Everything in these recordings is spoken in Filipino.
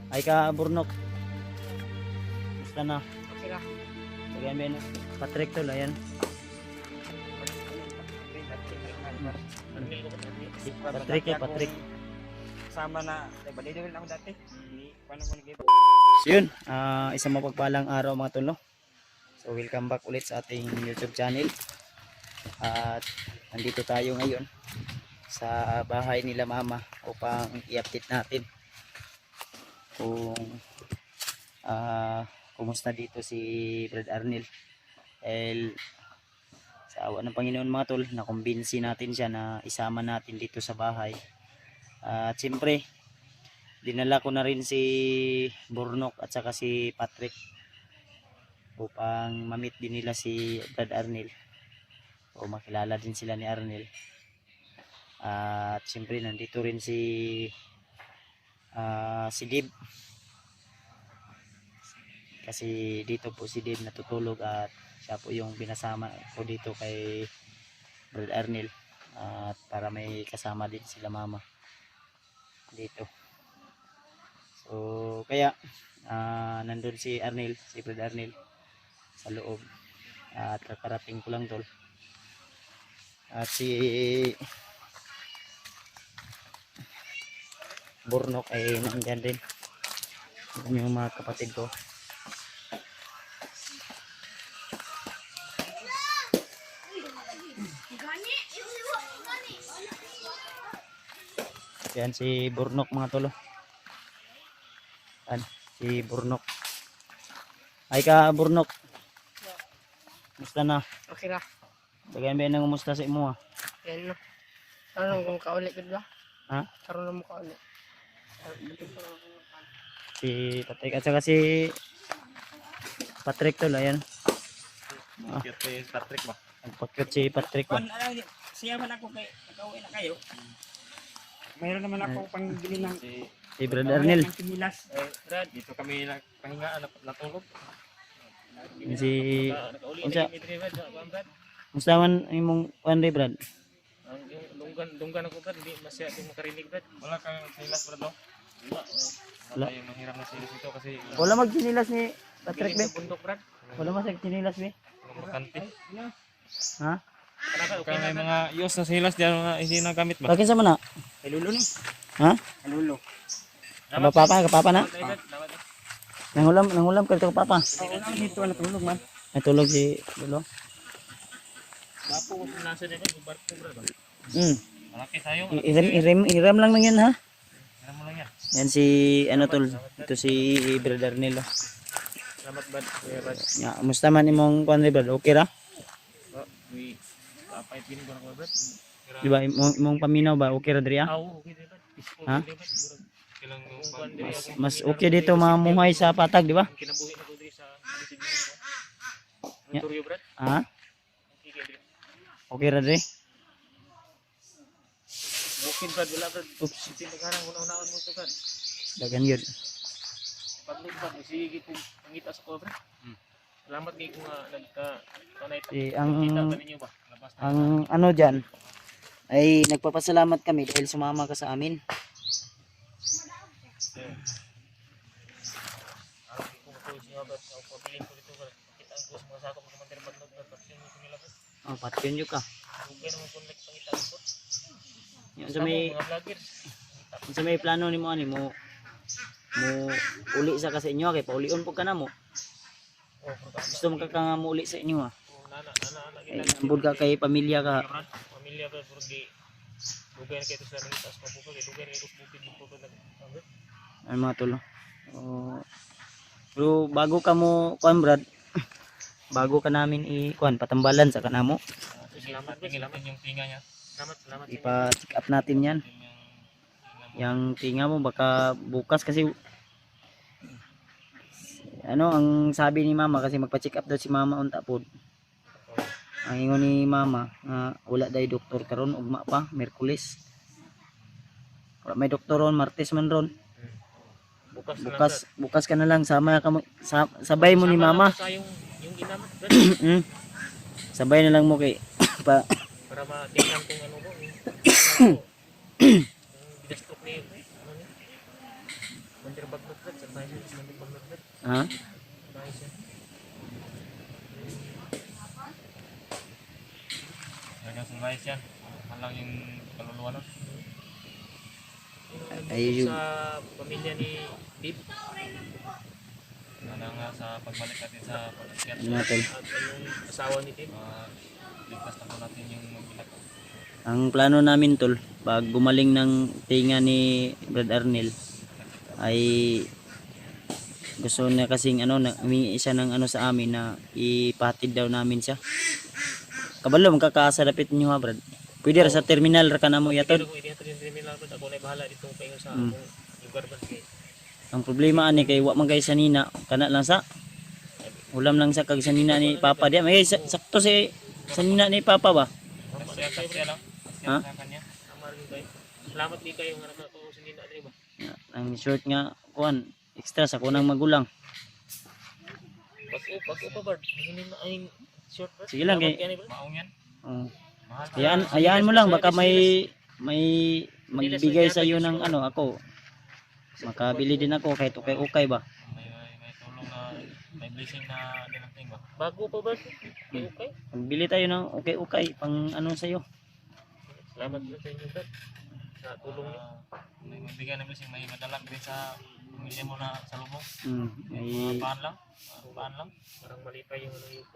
Ay ka Burnok. Basta na. Okay lang. Bagayan ba Patrick tol, ayan. Patrick ya, Patrick. Sama na, balido lang ako dati. Paano ko nag-iba? So yun, isang mapagpalang araw mga tol, no? So welcome back ulit sa ating YouTube channel. At nandito tayo ngayon sa bahay nila mama upang i-update natin kung kumusta dito si Brad Arnel. Sa awa ng Panginoon mga tol, nakumbinsi natin siya na isama natin dito sa bahay. At siyempre dinala ko na rin si Burnok at saka si Patrick upang mamit din nila si Brad Arnel o makilala din sila ni Arnel. At siyempre nandito rin si Dib, kasi dito po si Dib natutulog at siya po yung binasama ko dito kay Brad Arnel, at para may kasama din sila mama dito. So kaya nandun si Arnel, si Brad Arnel sa loob at kakarating ko lang tol. At si Burnok ay nandyan din. Yan yung mga kapatid ko. Yan si Burnok mga tolo. Yan si Burnok. Ay ka Burnok. Musta na? Okay lang. Bagayan ba nang umusta sa imo ha? Yan na. Ano kung kaulit ko ba? Ha? Karoon mo kaulit. Si Patrick at saka si Patrick tol, ayan. Cute si Patrick ba? Nagpa-cute si Patrick ba? Siya man ako kay nakauwi na kayo. Mayroon naman ako pangbili ng Si Brad Arnel. ng kinilas. Brad, dito kami nagpahinga natulog. Si Nakauli unsa? na kami driver, Brad. Musta man imong kuan ri Brad? Ang dunggan ako Brad, hindi masyadong makarinig Brad. Wala kang kinilas Brad no? Wala. Wala. Tayo manghiram na silis ito kasi Wala magtinilas ni Patrick be. bundok Brad. Wala magtinilas be. Makante. Ha? Kaya may mga yos na silas diyan mga hindi na gamit ba? Bakit sa mana? Kay Lulo ni. Ha? Kay Lulo. Kapapa na? Nangulam ka to papa. Oo, naman dito natulog man. Ay tulog si Lolo. Bapo ko nasa dito, barko Brad. Malaki tayo. Iram lang yan ha. Alam mo lang yan. Yan si ano tol. Ito si Brad Arnel. Salamat Brad. Kuya Brad. Ya, musta man imong kuan ri Brad? Okay ra? We kapay pinin ko na ko Brad. Di ba imong paminaw ba okay ra diri ah? Okay Brad. Peaceful Ha? Brad. Kailang yung kuan diri ako. Mas okay dito mamuhay sa patag, di ba? Kinabuhi na ko diri sa bisig ko. Ya. Turyo Brad. Ha? Okay kay diri. Okay ra diri? Bukid Brad wala Brad. Oops. Tindagan una-unaon mo to Brad. Dagan yun. Paglig Brad, sige kung pangita sa ko Brad. Salamat kay ko nga kanay Ang kita ba ninyo ba? Labas na. ang ano diyan ay nagpapasalamat kami dahil sumama ka sa amin. Ako ko siya Brad. Ako pabiling ko dito Brad. Kita ang gusto mga sakop ng mandir Brad. Pagsin mo nila Brad. Oh, patyon yun ka. Dugay naman kung pangita ko. Yung sa may Mga vloggers. yung sa may plano nimo ani mo uli sa ka sa inyo kay paulion pud ka na mo. Oh, Gusto mo ka nga muuli sa inyo ha. nana Ay, kita. ambod ka kay pamilya ka. Pamilya Brad, puro di dugay na kayo sa nangita sa pabuka. Dugay na kayo sa bukid dito Brad. Ay mga tolo. Oh. Pero bago ka mo kuan Brad, bago ka namin i-kuan patambalan sa kanamo, Salamat yung tinga niya. Salamat. ipa-check up natin yan. Yang tinga mo baka bukas kasi ano ang sabi ni mama kasi magpa-check up daw si mama unta pod. Ang ingon ni mama nga wala day doktor karon ugma pa Miyerkules. Wala may doktor ron Martes man ron. Bukas ka na lang sama ka mo, sabay mo ni mama. Yung ginamit Brad. Sabay na lang mo kay pa Para matingnan kung ano ko. Yung binastok ni ano ni. Mandir bagnot Brad. Sa tayo siya. Sa bagnot Brad. Ha? Sa tayo siya. Hanggang sunrise yan. Malang yung kaluluwa nun. Ay, Yung sa pamilya ni Dib. Ano nga sa pagbalik natin sa pag-akyat. Yun na, tol. At yung asawa ni Dib. Ligtas na po natin yung mag-ilat. Ang plano namin tol, pag gumaling ng tinga ni Brad Arnel, ay gusto niya kasing humingi siya ng sa amin na ipatid daw namin siya. Kabalo, magkakasalapit niyo ha, Brad. Pwede ra sa terminal ra ka na mo yatod. Pero kung hindi natin yung terminal Brad, ako na bahala dito paingon sa Mm. akong lugar Brad. Kay Ang problema ani kay wa man kay sanina, kana lang sa ulam lang sa kag sanina ni Papa di. May sakto si sanina ni Papa ba? Kasya lang. Ha? Kasya sa kanya. tama rin kayo. Salamat di kayo nga naman ako sa nina di ba? Ang short nga kuan, extra sa kunang magulang. Pag-o pa Brad. Hindi na ay short Brad. Sige lang, Salamat kay- kaya ni Brad. Maong yan. Oh. Mahal. Hayaan mo lang baka may magbigay sa iyo ng ako. Makabili din ako kahit okay ba. May tulong na, may blessing na dinating ba? Bago pa Brad. Okay. Magbili tayo ng okay pang sa iyo. Salamat Brad sa inyo Brad. Sa tulong niyo. May magbigay ng blessing, may madalag din sa pamilya mo na sa lubong. Ay Paan lang. Paan lang. Parang malipay yung yung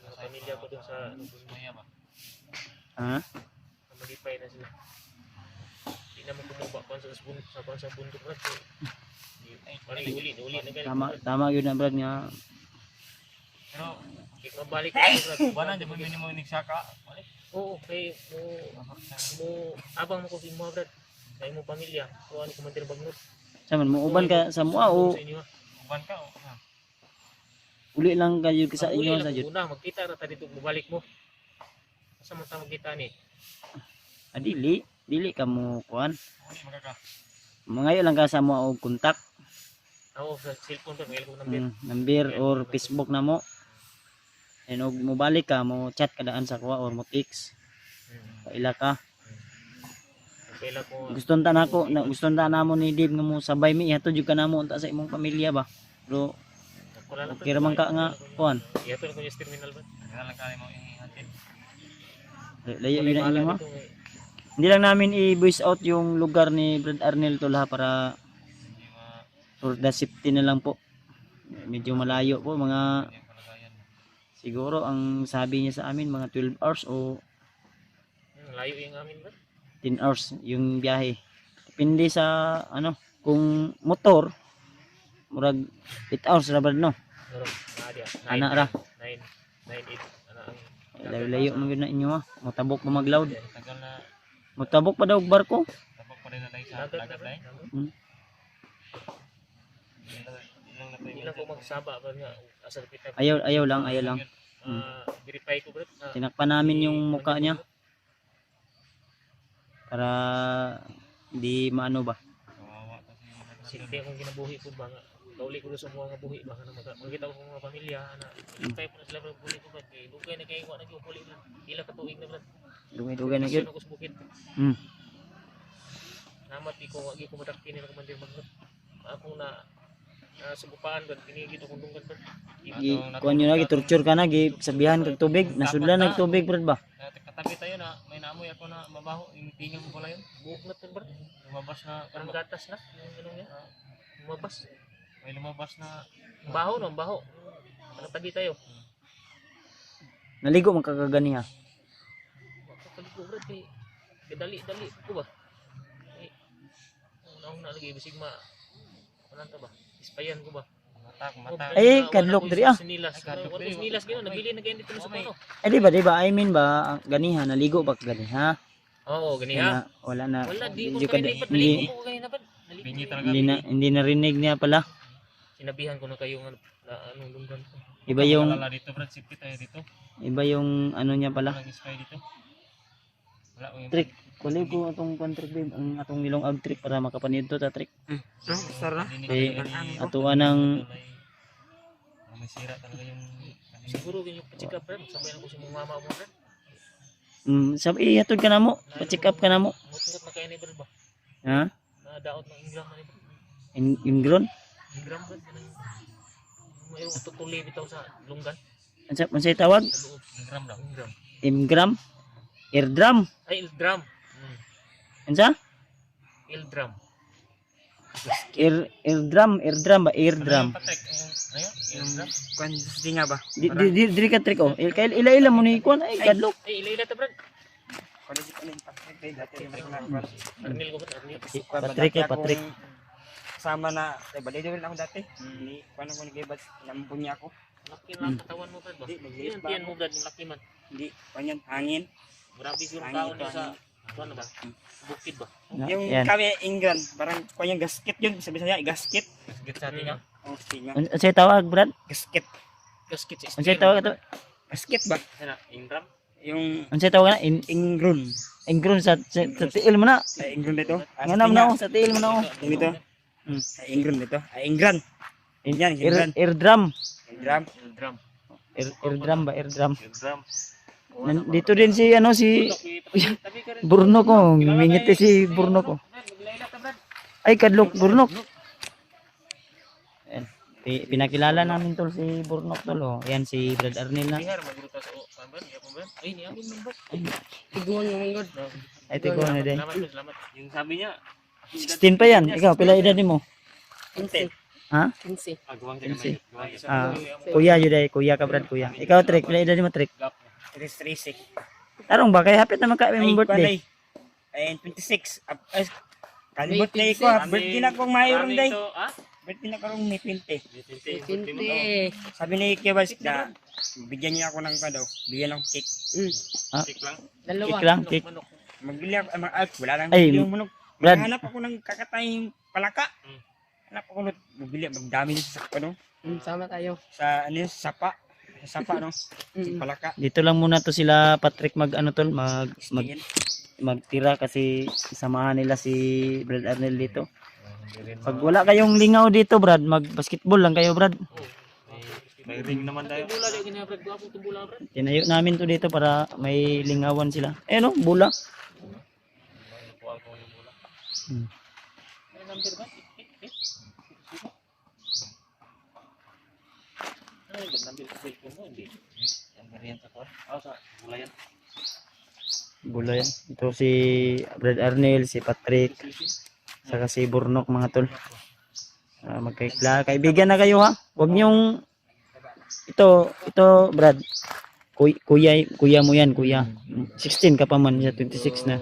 mga pamilya ko dun sa Maya ba? ha? malipay na sila. Hindi naman kumuha pa sa bundok Brad. Parang uli na ganun. Tama yun na Brad nga. Pero, Kaya mabalik ko Brad. wala dyan mo minimo nigsaka. Balik. Oo, kay mo abang mo ko sa imo Brad. Sa imo pamilya. Kung ano kumandir bagnot. Saman mo uban ka sa mua o Sa inyo. Uban ka o. uli lang kayo sa Uli inyo lang sa jud. una magkita ra ta dito mabalik mo. Asa man ta magkita ni? Dili ka mo kuan. Uli magaka. Mangayo lang ka sa mua og kontak, Ako sa cellphone pa may ko number. number or Facebook na mo. And og mo balik ka mo chat kadaan sa kuha or mo text. Paila ka. Kaila ko Guston ta nako, guston ta namo ni Dib nga mo sabay mi ihatod jud ka namo unta sa imong pamilya ba. Pero wala lang. okay ra man ka nga kuan. Iyato ko yung terminal ba? Kaya lang kaya mo ihatid. Layo yun na inyo ha. Hindi lang namin i-voice out yung lugar ni Brad Arnel tol ha para Hindi for the safety na lang po. Medyo malayo po mga yung kalagayan. siguro ang sabi niya sa amin mga 12 hours o Layo yung amin ba? 10 hours yung biyahe. Depende sa kung motor murag 8 hours ra Brad no. Pero dia. Ana ra. 9 8 ana ang Layo man gyud na inyo ha. Motabok pa magloud. Tagal na, Motabok pa daw og barko. tapos pa rin na tayo sa dagat dagat na. na eh. Hmm. Ilang na Hindi lang ko magsaba ba nga asa kita. Ayaw lang. Verify ko bro. Tinakpan namin yung mukha niya para hindi maano ba. Kawawa kasi. Silbi akong ginabuhi ko ba nga. Kauli ko sa mga buhi ba nga magkita ko mga pamilya na verify ko na sila ng buhi ko ba. Kay dugay na kayo na gyud na. Ila ka tuig na bro. Dugay na gyud. Ako sa bukid. Namat ko wagi ko madakti ni kumandir magnot. Ako na sa bupaan ba pinigit akong dunggan ba. Kuan yun na torture ka na sabihan kag tubig, nasudlan nag tubig Brad ba. Katabi tayo na may naamoy ako na mabaho. Yung tingin mo pala yun. Buhok na to bro. Lumabas na. Parang gatas na. Yung ano niya. Lumabas. May lumabas na. Ang baho no, ang baho. Ano tabi tayo? Naligo man kagagani ha. Kapag ko bro, dali ko ba? Una lagi bisig ma. Ano ta ba? Ispayan ko ba? Mata. Ay, kadlok diri ah. Sinilas. Kadlok diri, Sinilas gino, nabili na ganito sa ano. Eh di ba I mean ba ganiha naligo ba ganiha? Oo, ganiha. Wala na. Wala di ko Medyo kaya hindi, naligo ko kayo na ba? Bingi talaga. hindi narinig niya pala. Sinabihan ko na kayo nga na anong lunggan ko. Iba yung Wala dito Brad. Safety tayo dito. niya pala. Walang spy dito. Wala ko yung Trick. Kulit ko atong contract babe, ang atong nilong ag trick para makapanid to ta trick. Sara. Kay atuan ng may sira talaga yung Siguro ganyan pa-check up rin. Sabay na ko sa mga mama mo rin. sabi ihatod ka namo, pa-check up ka namo. Mutungot na kayo ni Bro ba? Ha? Nadaot ng ingram na ni Bro. Ingron? Ingram Brad, ganun. Mayroong tutuli bitaw sa lunggan. Unsay tawag? Sa loob. Ingram lang. Ingram. Imgram? Eardrum? Ay, Ildram. Unsa? Ildram. Eardrum ba? Eardrum. Patrick, ayun, Ildram. Kwan nga ba? Diri ka trick oh. Ila mo ni kuan ay kadlok. Ay, ila ta Brad. Kwan ano yung Patrick kay dati yung mga kwan. Arnil ko ba? Arnil. Patrick eh, Patrick. Sama na, bali din ako dati. Ni kwan ako nagibad, nampun niya ako. Laki lang katawan mo Brad ba? Hindi, nagliit Yan, ba tiyan ako? mo Brad, yung laki man. Hindi, kwan yan, hangin. Grabe siguro Hangin kaon ito, niya sa, hangin. ano ba? Bukid ba? Yung Yan. kami Ingran, parang kwan yung gasket yun, sabi saya, gasket. Gasket sa atin nga. Oh, tinga. Unsay tawag, Brad? Gasket. Gasket sa Unsay tawag ato? Gasket ba? Sana, Ingram? Yung Unsay tawag na? ingron. Ingron sa tiil mo na. Ay, ingron dito. Nga naman na sa tiil mo na oh. Dito. Ay, ingron dito. Ay, ingran. Yan, ingran. Eardrum. Ingran. Ildram. Eardrum ba? Eardrum. Ildram. Dito din si ano si Burno ko. Mingiti si Burno ko. Ay kadlok Burnok. Ayan. Pinakilala namin tol si Burnok tol oh. Ayan si Brad Arnel na. Bihar, magruta sa Pamban. Iya po ba? Ay, niyamin mo ba? Tiguan mo ngod. Ay tigo na din. Salamat po, salamat. Yung sabi niya, 16 pa yan. Ikaw pila edad mo? 15. Ha? 15. agawang Pinsi. Ah, Kuya juday, kuya ka Brad kuya. Ikaw Trek, pila edad mo Trek? 36. Tarong ba kay hapit naman ka Ay, imong birthday. Ay, 26. Ay, kalibot na ko. Birthday na kong mayroon day. Ah? Birthday na karong May 20. 20. Sabi ni Kebas na bigyan niya ako ng daw. Bigyan ng cake. Tik lang. Cake lang, cake. Manok. Magbili ako, wala nang Ay, bigyan ng manok. Brad. Hanap ako ng kakatayang palaka. Hanap ako ng bumili, magdami sa ano, Sama tayo. sa ano, sa sapa. Sa sapa, no? Palaka. Dito lang muna to sila Patrick mag ano tol, Yan. magtira kasi samahan nila si Brad Arnel dito. Pag wala kayong lingaw dito Brad, mag basketball lang kayo Brad. May ring naman tayo. Bula lagi na Brad, gwapo to bula Brad. Tinayo namin to dito para may lingawan sila. Eh no, bula. Hmm. May number ba? Ay, number sa cellphone mo, hindi. Number yan sa kuwan. Sa bula yan. Bula yan. Ito si Brad Arnel, si Patrick, saka si Burnok mga tol. Kaibigan na kayo ha. Huwag niyong ito Brad. Kuya mo yan, kuya. 16 ka pa man, siya 26 na.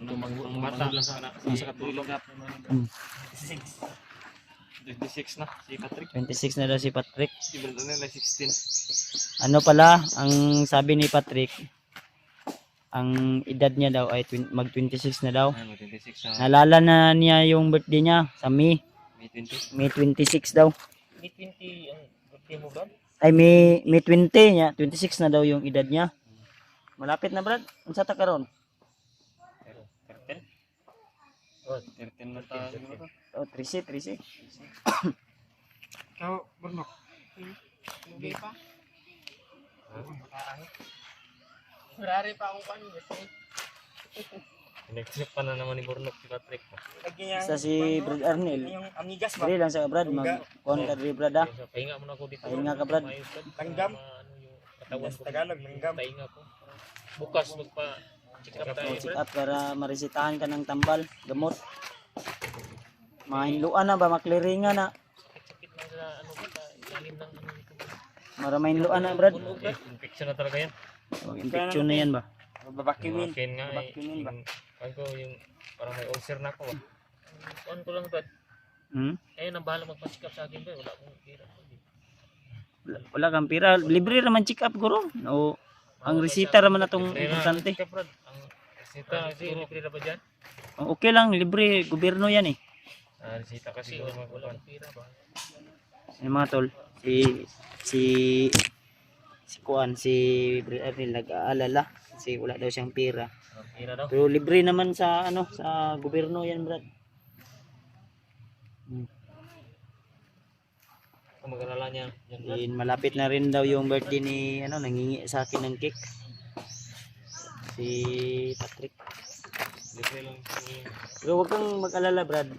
Ang bata lang sa katulog. 26 na, si Patrick. 26 na daw si Patrick. Si Brandon na 16. Ano pala, ang sabi ni Patrick, ang edad niya daw ay mag 26 na daw. Ano, 26 na. Nalala na niya yung birthday niya sa May 20. May 26 daw. May 20 ang birthday mo Brad? Ay May 20 niya, 26 na daw yung edad niya. Malapit na Brad. Unsa ta karon? Pero, 13? Oh, 13 na tayo. Oh, 13. Ikaw, Burnok. Hindi pa. Marari pa akong kanya kasi. Nag-trip pa na naman ni Burnok si Patrick. Sa si Brad Arnel. Yung amigas ba? Dili lang sa Brad, mag-kuhan ka diri Brad ah. Pahinga mo na ako dito. Pahinga ka, Brad. Maayos, Brad. Langgam. Ano yung katawan Sa ko. Tagalog, langgam. Pahinga ko. Bukas magpa-check up tayo, Check Brad. up para maresitahan ka ng tambal, gamot. Mahinluan na ba, makliringan na. Sakit lang sa ano ba, sa ilalim ng ano nito. Mara mahinluan na Brad. Puno, Brad. Infection na talaga yan. Infection na yan ba? Babakimin. Akin nga eh. Babakimin ba? Yung, ko yung parang may ulcer na ako. Ano ko lang, Brad. Hmm? Ayun ang bahala magpa-check up sa akin, Brad. Wala akong pira. Wala kang pira. Libre naman check up guro. O ang resita naman na itong importante. Check up, Brad. Ang resita, siguro libre na ba dyan? Okay lang, libre. Gobyerno yan eh. Resita kasi wala pira ba? Yung mga tol, si Kuan, si Brad Arnel nag-aalala kasi wala daw siyang pira. Pira daw. Pero libre naman sa ano, sa gobyerno yan, Brad. Kung mag-arala niya, yan, Brad. Then, malapit na rin daw yung birthday ni ano, nangingi sa akin ng cake. Si Patrick. Libre lang. Pero huwag kang mag-alala, Brad.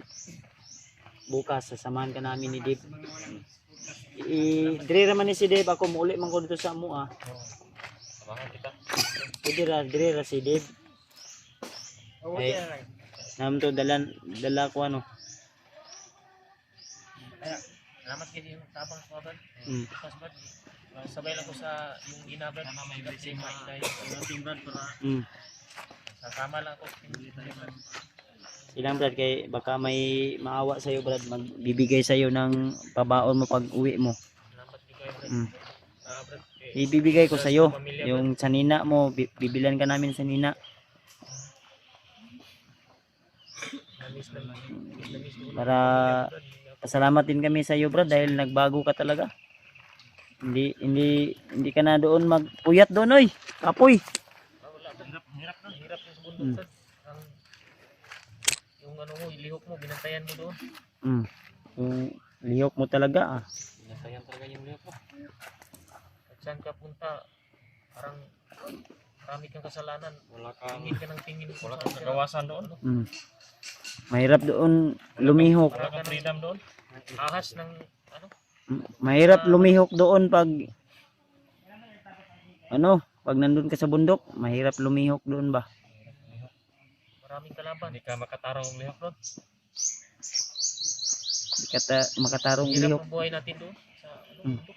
bukas sasamahan ka namin ni Dave. Dire raman ni si Dave, ako muuli man ko dito sa amo ah. Abangan kita. Dire ra si Dave. Ay, nam to dala ko ano. Salamat kayo yung tabang sa Brad. Mm. Bukas Brad. Sabay lang ko sa yung ina Brad. May blessing na yung Brad para sasama lang ako. Ilang Brad kay baka may maawa sa iyo Brad, magbibigay sa iyo ng pabaon mo pag uwi mo. Salamat kayo Brad. Brad. Ibibigay ko sa iyo yung sanina mo, bibilan ka namin sanina. Para pasalamat din kami sa iyo Brad dahil nagbago ka talaga. Hindi ka na doon magpuyat doon oy. Kapoy. Hirap na sa bundok Brad. Yung ano mo, ilihok mo, binantayan mo doon. Yung lihok mo talaga ah. Binantayan talaga yung lihok mo. At saan ka punta, parang marami kang kasalanan. Wala kang tingin ka ng tingin. Wala kang kagawasan doon. Mahirap doon lumihok. Wala kang freedom doon. Ahas ng ano? Mahirap lumihok doon pag pag nandun ka sa bundok, mahirap lumihok doon ba? Maraming kalaban. Hindi ka makatarong ng lihok doon. Hindi ka makatarong Hirap lihok. ang buhay natin doon. Sa bundok.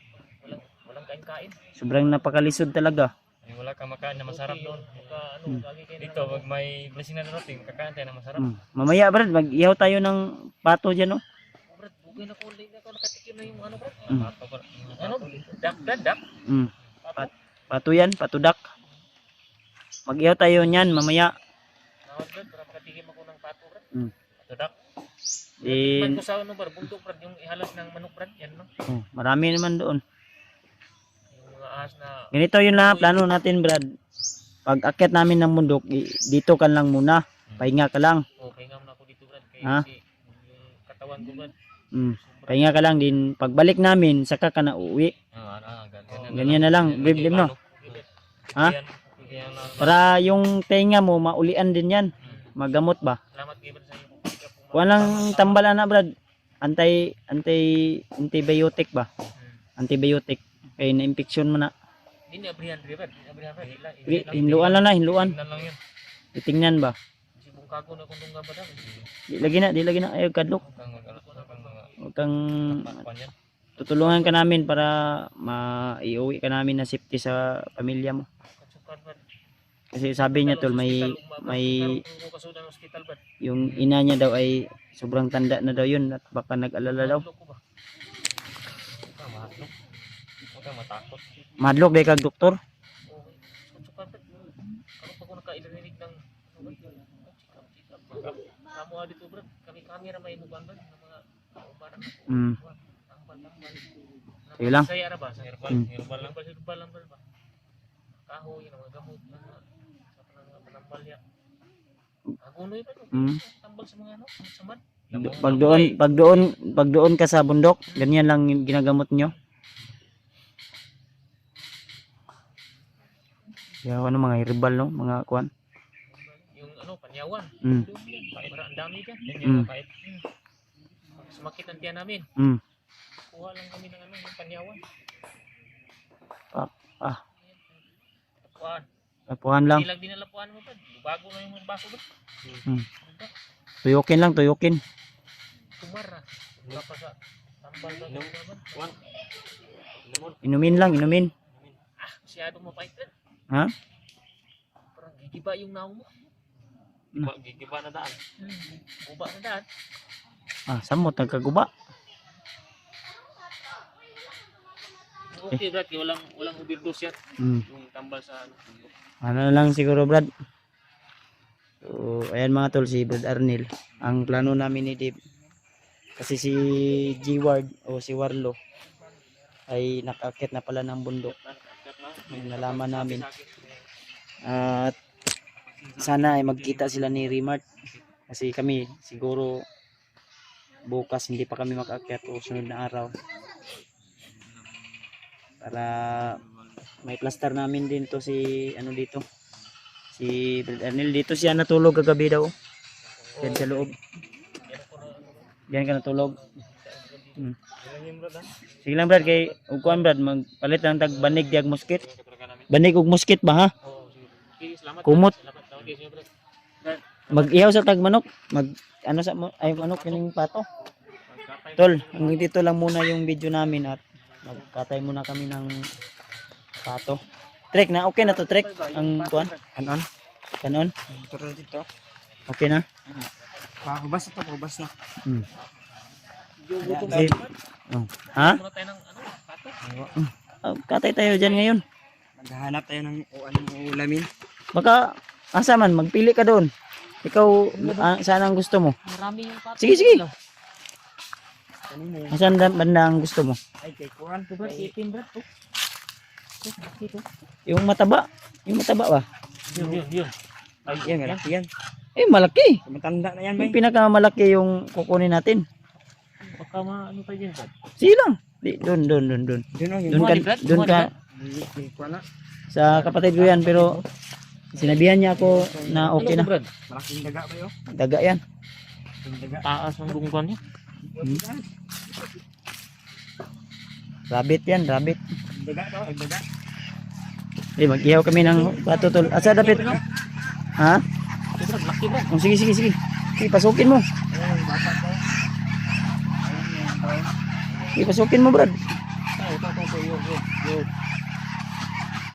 Walang kain-kain. Sobrang napakalisod talaga. Wala kang makain na masarap doon. Dito, pag may blessing na darating, kakain tayo na masarap. Mamaya Brad, mag-ihaw tayo ng pato dyan no? Brad, bugay na ko. Hindi ako nakatikim na yung ano Brad. Ano? Dak? Pato yan, patudak. Mag-ihaw tayo niyan mamaya. Brad, para makatikim ako ng pato Brad. Pato dak. Din, Ko sa ano Brad, bundok Brad, yung ihalas ng manok Brad, yan no? marami naman doon. Yung mga ahas na, Ganito yun na plano natin Brad. Pag akyat namin ng bundok, dito ka lang muna. Pahinga ka lang. pahinga mo na ako dito Brad. Kaya Ha? kasi yung katawan ko Brad. Pahinga ka lang din. Pagbalik namin, saka ka na uuwi. Ganyan na lang. Biblim no? Ha? Para yung tenga mo, maulian din yan. Magamot ba? Salamat kayo Brad sa iyo. Walang tambalan na Brad. Antibiotic ba? Antibiotic. Kaya na-infection mo na. Hindi abrihan Brad. Hinluan lang na, hinluan. Tingnan lang yun. Itingnan ba? Si Bungkago na kung tungga ba daw. Di lagi na. Ayaw kadlok. Huwag kang tutulungan ka namin para maiuwi ka namin na safety sa pamilya mo. Kasi sabi niya tol, may Kasudan hospital Brad. yung ina niya daw ay sobrang tanda na daw yun at baka nag-alala daw. Huwag kang matakot. Madlok day kag doktor. Ano pa kung nakailinig ng Kamu dito Brad, kami camera may ibukan Brad ng mga ubaran na tambal. Sige lang. Saya ra ba? Sa herbal lang ba? Kahoy na mga gamot na sa panambalya. Agunoy ba? Tambal sa mga ano, samad. Pag doon ka sa bundok, ganyan lang yung ginagamot nyo. Kaya ano mga herbal no, mga kuan. Yung ano, panyawan. Para ang dami dyan. Mm. Sumakit ang tiyan namin. Kuha lang kami ng ano, yung panyawan. Lapuan. Lapuan lang. Ilag din na lapuan mo Brad. Bago na yung baso Brad. Tuyukin lang, tuyukin. Tumara. Wala pa sa tambal ba? Inumin lang, inumin. Masyado mapait Brad. Ha? Parang gigiba yung naw mo. Gigiba na daan. Guba na daan. Samot nagkaguba. Okay Brad, walang overdose yan. Yung tambal sa Ano lang siguro Brad. So, ayan mga tol, si Brad Arnel. Ang plano namin ni Dave. Kasi si G-Ward o si Warlo ay nakakit na pala ng bundok. Yung nalaman namin. At sana ay magkita sila ni Remart. Kasi kami siguro bukas hindi pa kami makaakyat o sunod na araw. Para may plaster namin din to si ano dito. Si Brad Arnel dito siya natulog kagabi daw. Diyan sa loob. Diyan ka natulog. Hmm. Ilang yung brad ha? Sige lang brad kay ugkuan brad magpalit lang tag banig diag muskit. Banig ug muskit ba ha? Oo, sige. Okay, salamat. Kumot. Salamat. Okay, sige brad. Mag-ihaw sa tag manok. Mag ano sa ay manok kining pato. Magkatay. Tol, hanggang dito lang muna yung video namin at magkatay muna kami ng pato. Trek na okay na to trek ang kuan Anon? kanon. Turo dito. Okay na. Hubas na to, hubas na. Hmm. Gutom Sige. Oh. Ha? muna tayo ng ano, pato. Katay tayo diyan ngayon. Maghahanap tayo ng anong ulamin. Baka asa man magpili ka doon. Ikaw saan ang gusto mo? Marami yung pato. Sige sige. Kanina yun. Asan banda ang gusto mo? Ay, kay Kuhan. Brad, itim brad. Oh. Yung mataba. Yung mataba ba? Yun. Ay, yan, malaki yan. Eh malaki. Matanda na yan, Yung bay. pinakamalaki yung kukunin natin. Baka ano pa dyan brad. Sige lang. Di, doon. Doon o, Doon yun. ka, Brad? doon ka Kay Kuhan na. sa kapatid ko yan pero sinabihan niya ako na okay na. Brad? Malaking daga ba yun? Daga yan. Malaking daga. Taas ng bungkuan niya. Rabbit yan, rabbit. Daga to, ay daga. Eh, mag-ihaw kami ng patutol. Asa dapit? Ha? Brad, laki brad. Oh, sige. Sige, pasukin mo. Ayun, bata to. Ayun, yan, bro. Sige, pasukin mo, Brad. Ito. Yun.